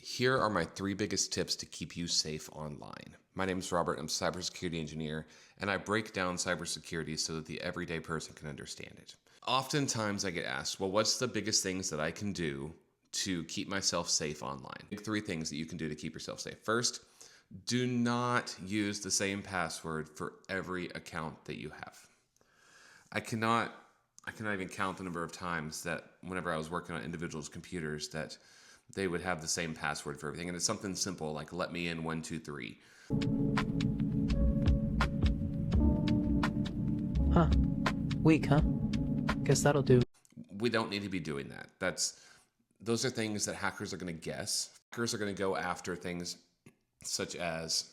Here are my 3 biggest tips to keep you safe online. My name is Robert, I'm a cybersecurity engineer, and I break down cybersecurity so that the everyday person can understand it. Oftentimes I get asked, well, what's the biggest things that I can do to keep myself safe online? 3 things that you can do to keep yourself safe. First, do not use the same password for every account that you have. I cannot even count the number of times that whenever I was working on individuals' computers that they would have the same password for everything. And it's something simple like let me in 123. Huh. Weak, huh? Guess that'll do. We don't need to be doing that. Those are things that hackers are going to guess. Hackers are going to go after things such as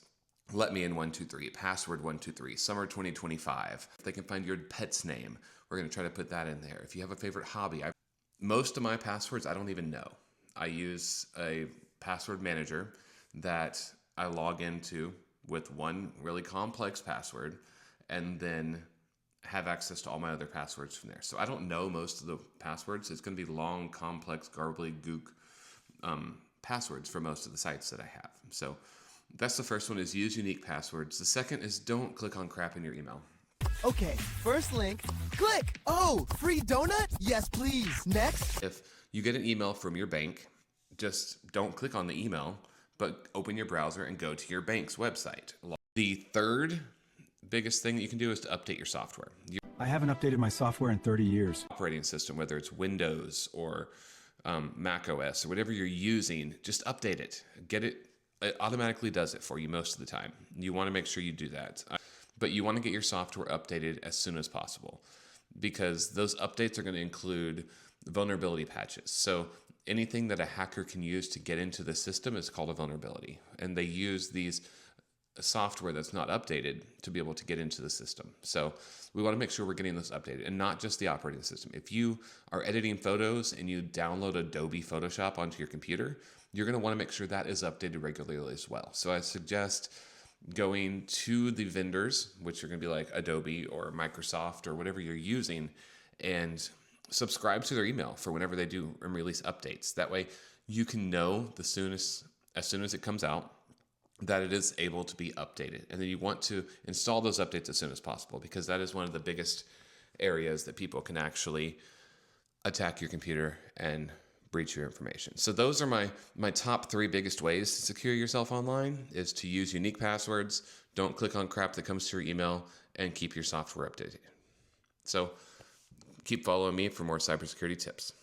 let me in 123, password 123, summer 2025. If they can find your pet's name, we're going to try to put that in there. If you have a favorite hobby, most of my passwords I don't even know. I use a password manager that I log into with one really complex password and then have access to all my other passwords from there. So I don't know most of the passwords. It's going to be long, complex, gook passwords for most of the sites that I have. So that's the first one, is use unique passwords. The second is don't click on crap in your email. Okay, first link, click. Oh, free donut? Yes, please. Next. If you get an email from your bank, just don't click on the email, but open your browser and go to your bank's website. The third biggest thing that you can do is to update your software. Your I haven't updated my software in 30 years. operating system, whether it's Windows or Mac OS or whatever you're using, just update it. It automatically does it for you most of the time. You want to make sure you do that. But you want to get your software updated as soon as possible, because those updates are going to include vulnerability patches. So anything that a hacker can use to get into the system is called a vulnerability. And they use these software that's not updated to be able to get into the system. So we want to make sure we're getting this updated, and not just the operating system. If you are editing photos and you download Adobe Photoshop onto your computer, you're going to want to make sure that is updated regularly as well. So I suggest going to the vendors, which are going to be like Adobe or Microsoft or whatever you're using, and subscribe to their email for whenever they do and release updates. That way you can know as soon as it comes out that it is able to be updated. And then you want to install those updates as soon as possible, because that is one of the biggest areas that people can actually attack your computer and breach your information. So those are my top 3 biggest ways to secure yourself online, is to use unique passwords, don't click on crap that comes to your email, and keep your software updated. So keep following me for more cybersecurity tips.